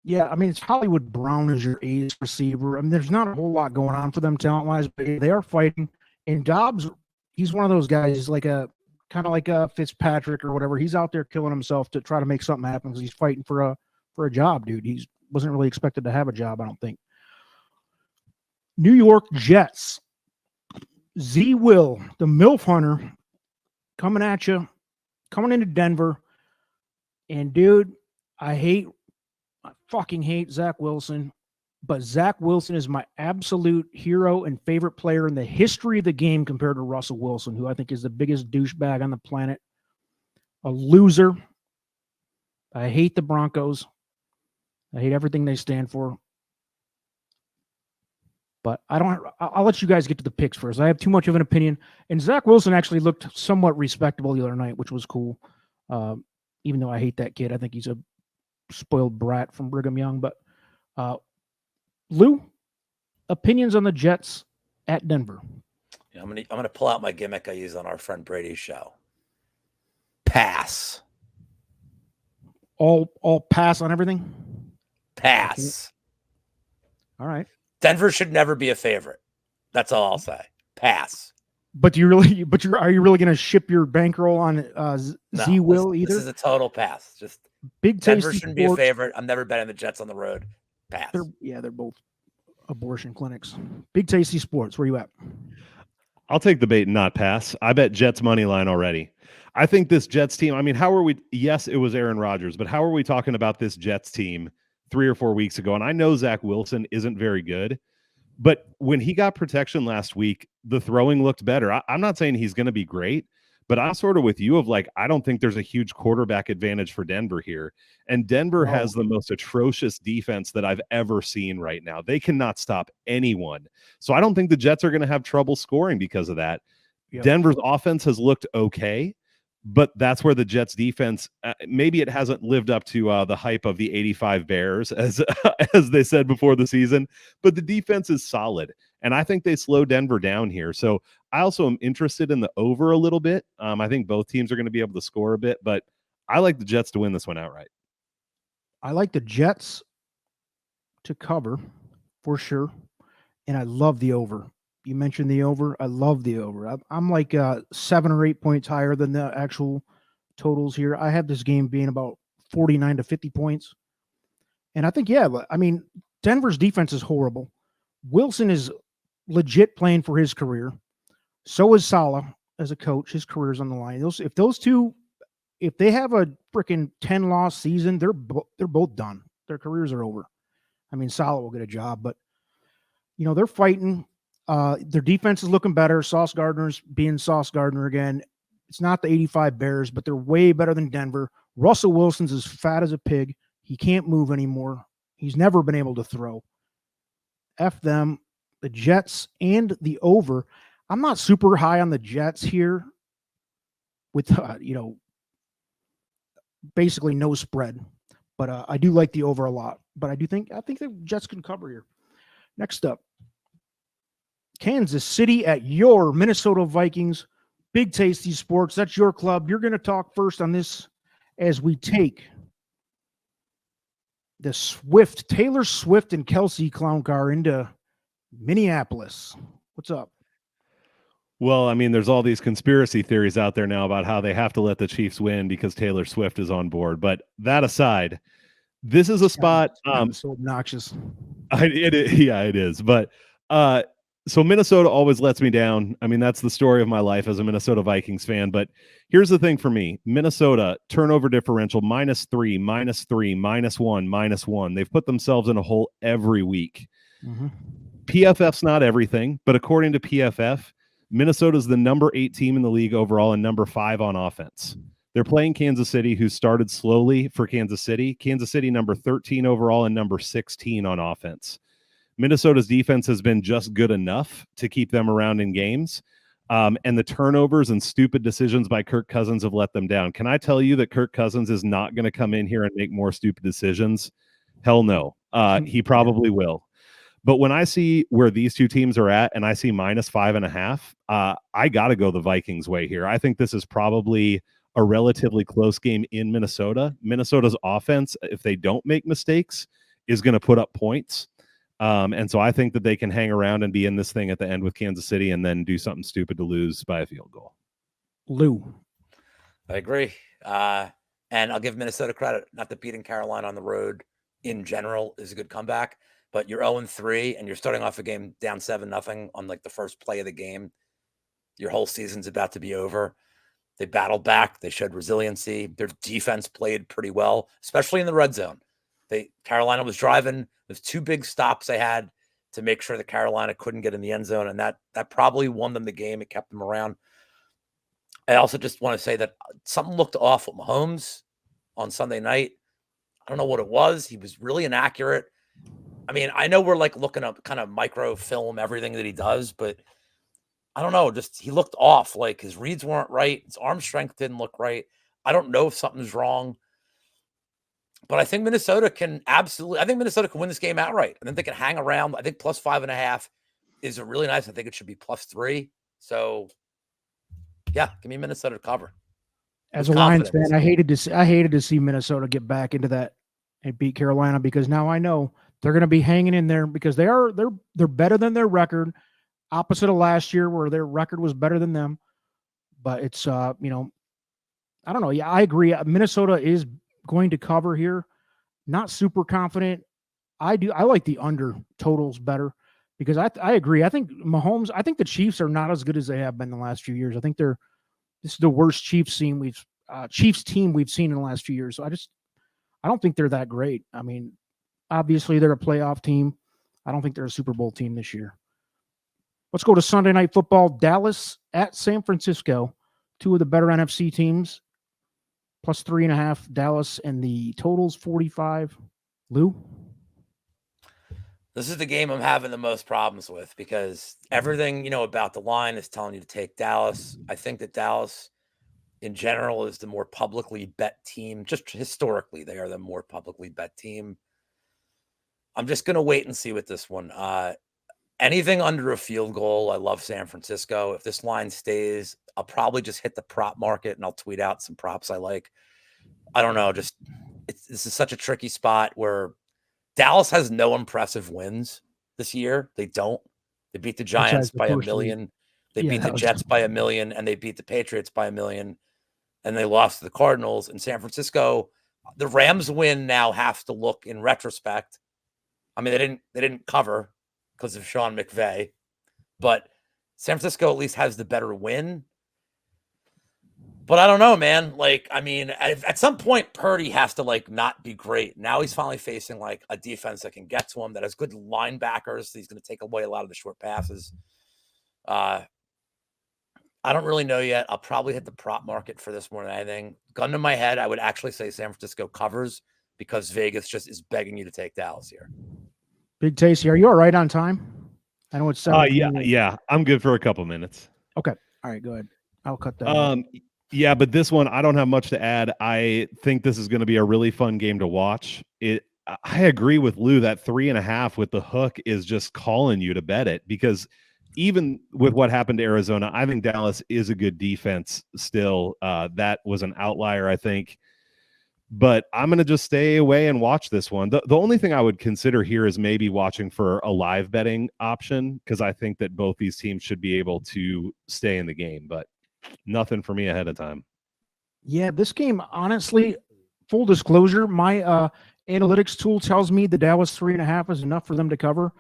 A: Yeah, it's Hollywood Brown as your ace receiver. There's not a whole lot going on for them talent-wise, but they are fighting. And Dobbs, he's one of those guys. He's like kind of like a Fitzpatrick or whatever. He's out there killing himself to try to make something happen because he's fighting for a job, dude. He wasn't really expected to have a job, I don't think. New York Jets. Z Will, the MILF Hunter, coming at you, coming into Denver. And dude, I fucking hate Zach Wilson, but Zach Wilson is my absolute hero and favorite player in the history of the game compared to Russell Wilson, who I think is the biggest douchebag on the planet. A loser. I hate the Broncos. I hate everything they stand for. But I'll let you guys get to the picks first. I have too much of an opinion. And Zach Wilson actually looked somewhat respectable the other night, which was cool. Even though I hate that kid. I think he's a spoiled brat from Brigham Young. But Lou, opinions on the Jets at Denver?
C: Yeah, I'm gonna pull out my gimmick I use on our friend Brady's show. Pass.
A: All pass on everything?
C: Pass.
A: All right.
C: Denver should never be a favorite. That's all I'll say. Pass.
A: But are you really going to ship your bankroll on Z Will either?
C: This is a total pass. Just
A: Big
C: Denver
A: Tasty
C: shouldn't be a favorite. I'm never betting the Jets on the road. Pass.
A: They're both abortion clinics. Big Tasty Sports, where you at?
B: I'll take the bait and not pass. I bet Jets money line already. I think this Jets team, I mean, how are we? Yes, it was Aaron Rodgers, but how are we talking about this Jets team 3 or 4 weeks ago? And I know Zach Wilson isn't very good, but when he got protection last week, the throwing looked better. I'm not saying he's going to be great, but I'm sort of with you of like, I don't think there's a huge quarterback advantage for Denver here. And Denver has the most atrocious defense that I've ever seen right now. They cannot stop anyone. So I don't think the Jets are going to have trouble scoring because of that. Yep. Denver's offense has looked okay, but that's where the Jets defense, maybe it hasn't lived up to the hype of the 85 Bears, as they said before the season, but the defense is solid. And I think they slow Denver down here. So I also am interested in the over a little bit. I think both teams are going to be able to score a bit, but I like the Jets to win this one outright.
A: I like the Jets to cover for sure. And I love the over. You mentioned the over. I love the over. I'm like 7 or 8 points higher than the actual totals here. I have this game being about 49 to 50 points. And I think, Denver's defense is horrible. Wilson is legit playing for his career. So is Saleh as a coach. His career's on the line. If those two, if they have a freaking 10-loss season, they're both done. Their careers are over. I mean, Saleh will get a job, but, they're fighting. Their defense is looking better. Sauce Gardner's being Sauce Gardner again. It's not the 85 Bears, but they're way better than Denver. Russell Wilson's as fat as a pig. He can't move anymore. He's never been able to throw. F them. The Jets and the over. I'm not super high on the Jets here with, basically no spread. But I do like the over a lot. But I think the Jets can cover here. Next up, Kansas City at your Minnesota Vikings. Big Tasty Sports. That's your club. You're going to talk first on this as we take the Taylor Swift and Kelsey clown car into Minneapolis. What's up?
B: Well, I mean, there's all these conspiracy theories out there now about how they have to let the Chiefs win because Taylor Swift is on board. But that aside, this is a spot.
A: So obnoxious.
B: It is. But so Minnesota always lets me down. I mean, that's the story of my life as a Minnesota Vikings fan. But here's the thing for me. Minnesota turnover differential -3, -3, -1, -1. They've put themselves in a hole every week. Mm-hmm. PFF's not everything, but according to PFF, Minnesota's the number 8 team in the league overall and number 5 on offense. They're playing Kansas City, who started slowly for Kansas City. Kansas City number 13 overall and number 16 on offense. Minnesota's defense has been just good enough to keep them around in games. And the turnovers and stupid decisions by Kirk Cousins have let them down. Can I tell you that Kirk Cousins is not going to come in here and make more stupid decisions? Hell no. He probably will. But when I see where these two teams are at and I see -5.5, I got to go the Vikings way here. I think this is probably a relatively close game in Minnesota. Minnesota's offense, if they don't make mistakes, is going to put up points. And so I think that they can hang around and be in this thing at the end with Kansas City and then do something stupid to lose by a field goal.
A: Lou.
C: I agree. And I'll give Minnesota credit. Not that beating Carolina on the road in general is a good comeback, but you're 0-3 and you're starting off a game down 7-0 on like the first play of the game. Your whole season's about to be over. They battled back. They showed resiliency. Their defense played pretty well, especially in the red zone. Carolina was driving. There's 2 big stops they had to make sure that Carolina couldn't get in the end zone, and that probably won them the game. It kept them around. I also just want to say that something looked off with Mahomes on Sunday night. I don't know what it was. He was really inaccurate. I mean, I know we're like looking up kind of microfilm everything that he does, but I don't know. Just he looked off. Like his reads weren't right. His arm strength didn't look right. I don't know if something's wrong, but I think Minnesota can win this game outright. I think they can hang around. I think plus 5.5 is a really nice. I think it should be plus 3. So yeah, give me Minnesota to cover.
A: As a Lions fan, I hated to see Minnesota get back into that and beat Carolina, because now I know they're going to be hanging in there, because they're better than their record, opposite of last year where their record was better than them. But it's I don't know. Yeah, I agree. Minnesota is going to cover here. Not super confident. I like the under totals better, because I agree. I think Mahomes. I think the Chiefs are not as good as they have been the last few years. I think this is the worst Chiefs team we've seen in the last few years. So I don't think they're that great. I mean, obviously they're a playoff team. I don't think they're a Super Bowl team this year. Let's go to Sunday Night Football. Dallas at San Francisco, 2 of the better NFC teams. Plus 3.5 Dallas, and the total's 45. Lou?
C: This is the game I'm having the most problems with, because everything, about the line is telling you to take Dallas. I think that Dallas in general is the more publicly bet team. Just historically, they are the more publicly bet team. I'm just going to wait and see with this one. Anything under a field goal, I love San Francisco. If this line stays, I'll probably just hit the prop market and I'll tweet out some props I like. I don't know. This is such a tricky spot where Dallas has no impressive wins this year. They don't. They beat the Giants by 1 million. They beat the Jets by 1 million, and they beat the Patriots by 1 million, and they lost to the Cardinals. In San Francisco, the Rams win now has to look in retrospect. I mean, they didn't cover because of Sean McVay, but San Francisco at least has the better win. But I don't know, man. Like, I mean, at some point, Purdy has to not be great. Now he's finally facing a defense that can get to him, that has good linebackers. So he's going to take away a lot of the short passes. I don't really know yet. I'll probably hit the prop market for this more than anything. Gun to my head, I would actually say San Francisco covers, because Vegas just is begging you to take Dallas here.
A: Big Tasty, are you all right on time? I know it's 7.
B: Yeah, I'm good for a couple minutes.
A: Okay, all right, go ahead. I'll cut that.
B: Yeah, but this one, I don't have much to add. I think this is going to be a really fun game to watch. I agree with Lou that 3.5 with the hook is just calling you to bet it, because even with what happened to Arizona, I think Dallas is a good defense still. That was an outlier, I think. But I'm going to just stay away and watch this one. The only thing I would consider here is maybe watching for a live betting option, because I think that both these teams should be able to stay in the game. But nothing for me ahead of time.
A: Yeah, this game, honestly, full disclosure, my analytics tool tells me the Dallas 3.5 is enough for them to cover.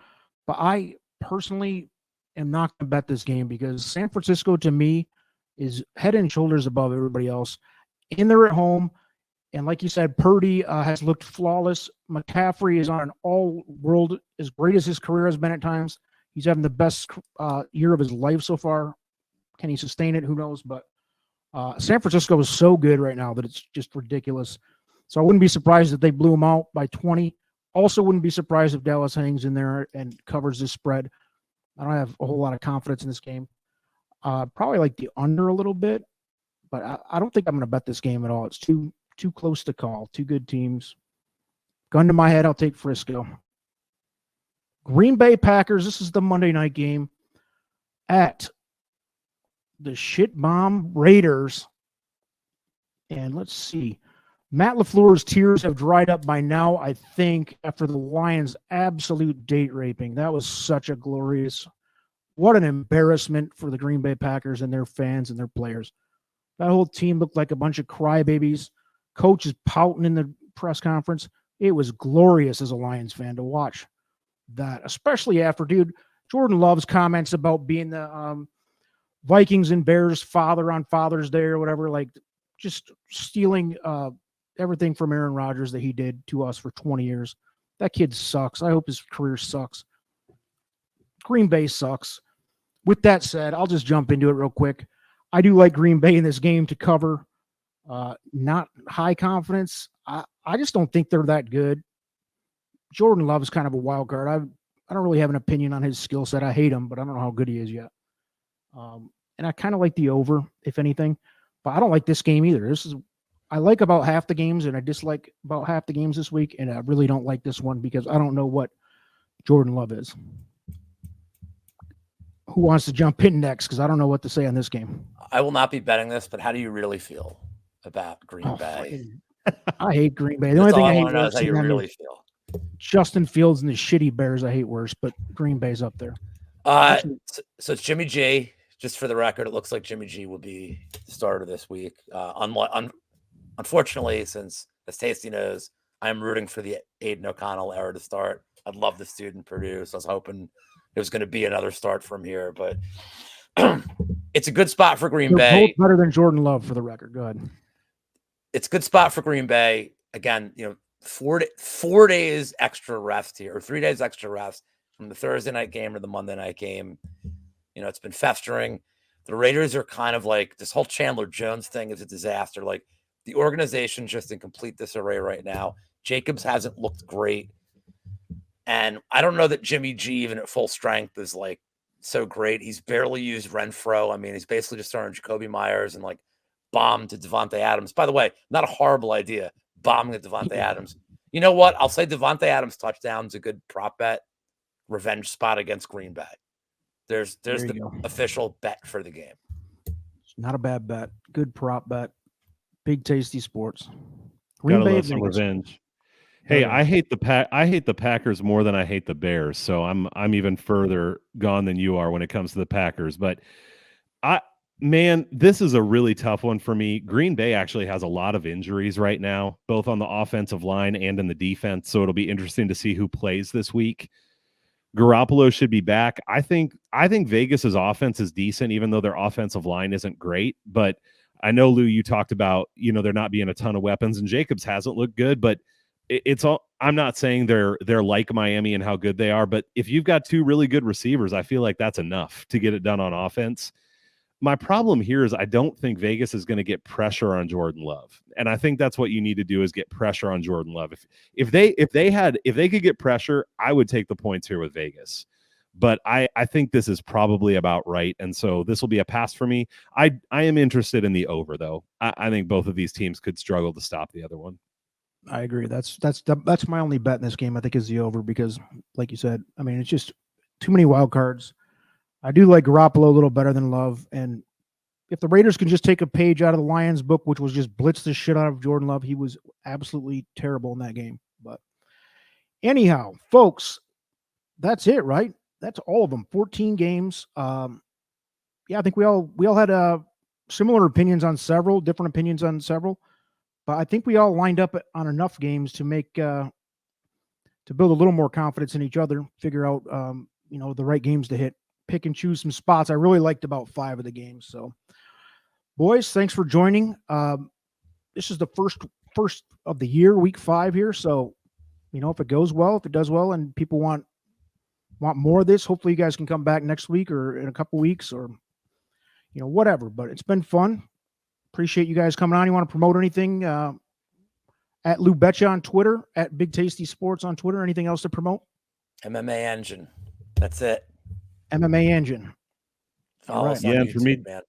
A: But I personally am not going to bet this game, because San Francisco, to me, is head and shoulders above everybody else. And they're at home. And like you said, Purdy has looked flawless. McCaffrey is on an all-world, as great as his career has been at times. He's having the best year of his life so far. Can he sustain it? Who knows? But San Francisco is so good right now that it's just ridiculous. So I wouldn't be surprised if they blew them out by 20. Also wouldn't be surprised if Dallas hangs in there and covers this spread. I don't have a whole lot of confidence in this game. Probably like the under a little bit, but I don't think I'm going to bet this game at all. It's too close to call. 2 good teams. Gun to my head, I'll take Frisco. Green Bay Packers. This is the Monday night game at the shit bomb Raiders. And let's see. Matt LaFleur's tears have dried up by now, I think, after the Lions' absolute date raping. That was such a glorious, what an embarrassment for the Green Bay Packers and their fans and their players. That whole team looked like a bunch of crybabies. Coach is pouting in the press conference. It was glorious as a Lions fan to watch that, especially after, Jordan Love's comments about being the Vikings and Bears father on Father's Day or whatever, like just stealing everything from Aaron Rodgers that he did to us for 20 years. That kid sucks. I hope his career sucks. Green Bay sucks. With that said, I'll just jump into it real quick. I do like Green Bay in this game to cover. Not high confidence. I just don't think they're that good. Jordan Love is kind of a wild card. I don't really have an opinion on his skill set. I hate him, but I don't know how good he is yet. And I kind of like the over, if anything, but I don't like this game either. I like about half the games and I dislike about half the games this week. And I really don't like this one because I don't know what Jordan Love is. Who wants to jump in next? Because I don't know what to say on this game.
C: I will not be betting this, but how do you really feel about Green Bay?
A: I hate Green Bay. The only thing I hate
C: is how you really feel.
A: Justin Fields and the shitty Bears I hate worse, but Green Bay's up there.
C: So it's Jimmy G. Just for the record, it looks like Jimmy G will be the starter this week. Unfortunately, since as Tasty knows, I am rooting for the Aiden O'Connell era to start. I'd love the student Purdue, so I was hoping it was going to be another start from here, but it's a good spot for Green Bay.
A: Both better than Jordan Love, for the record. Go ahead.
C: It's a good spot for Green Bay. Again, 4 days extra rest here, or 3 days extra rest from the Thursday night game or the Monday night game. It's been festering. The Raiders are kind of like this whole Chandler Jones thing is a disaster. Like the organization's just in complete disarray right now. Jacobs hasn't looked great. And I don't know that Jimmy G, even at full strength, is like so great. He's barely used Renfro. I mean, he's basically just throwing Jacoby Myers and like bomb to Devontae Adams. By the way, not a horrible idea, bombing at Devontae Adams. You know what? I'll say Devontae Adams touchdown's a good prop bet. Revenge spot against Green Bay. There's the official bet for the game.
A: It's not a bad bet. Good prop bet. Big Tasty Sports. Green Bay
B: some revenge. Hey, I hate the Packers more than I hate the Bears, so I'm even further gone than you are when it comes to the Packers. But this is a really tough one for me. Green Bay actually has a lot of injuries right now, both on the offensive line and in the defense. So it'll be interesting to see who plays this week. Garoppolo should be back. I think Vegas's offense is decent, even though their offensive line isn't great. But I know, Lou, you talked about there not being a ton of weapons, and Jacobs hasn't looked good, but it's all. I'm not saying they're like Miami and how good they are, but if you've got two really good receivers, I feel like that's enough to get it done on offense. My problem here is I don't think Vegas is going to get pressure on Jordan Love, and I think that's what you need to do is get pressure on Jordan Love. If they could get pressure, I would take the points here with Vegas. But I think this is probably about right, and so this will be a pass for me. I am interested in the over though. I think both of these teams could struggle to stop the other one.
A: I agree. That's my only bet in this game, I think, is the over because, like you said, I mean, it's just too many wild cards. I do like Garoppolo a little better than Love, and if the Raiders can just take a page out of the Lions book, which was just blitz the shit out of Jordan Love, he was absolutely terrible in that game. But anyhow, folks, that's it, right? That's all of them. 14 games. I think we all had similar opinions on several, different opinions on several. But I think we all lined up on enough games to make to build a little more confidence in each other, figure out the right games to hit, pick and choose some spots. I really liked about 5 of the games. So, boys, thanks for joining. This is the first of the year, week 5 here. So, if it goes well, if it does well, and people want more of this, hopefully you guys can come back next week or in a couple weeks or whatever. But it's been fun. Appreciate you guys coming on. You want to promote anything? At Lou Betya on Twitter, at Big Tasty Sports on Twitter. Anything else to promote?
C: MMA Engine. That's it.
A: MMA Engine.
C: All right.
B: Yeah, for me, man.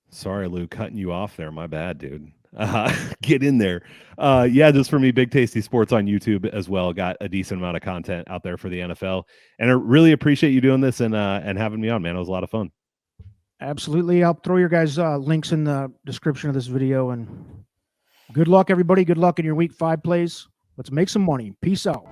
B: Sorry, Lou, cutting you off there. My bad, dude. Get in there. Just for me, Big Tasty Sports on YouTube as well. Got a decent amount of content out there for the NFL, and I really appreciate you doing this and having me on, man. It was a lot of fun.
A: Absolutely. I'll throw your guys' links in the description of this video. And good luck, everybody. Good luck in your week 5 plays. Let's make some money. Peace out.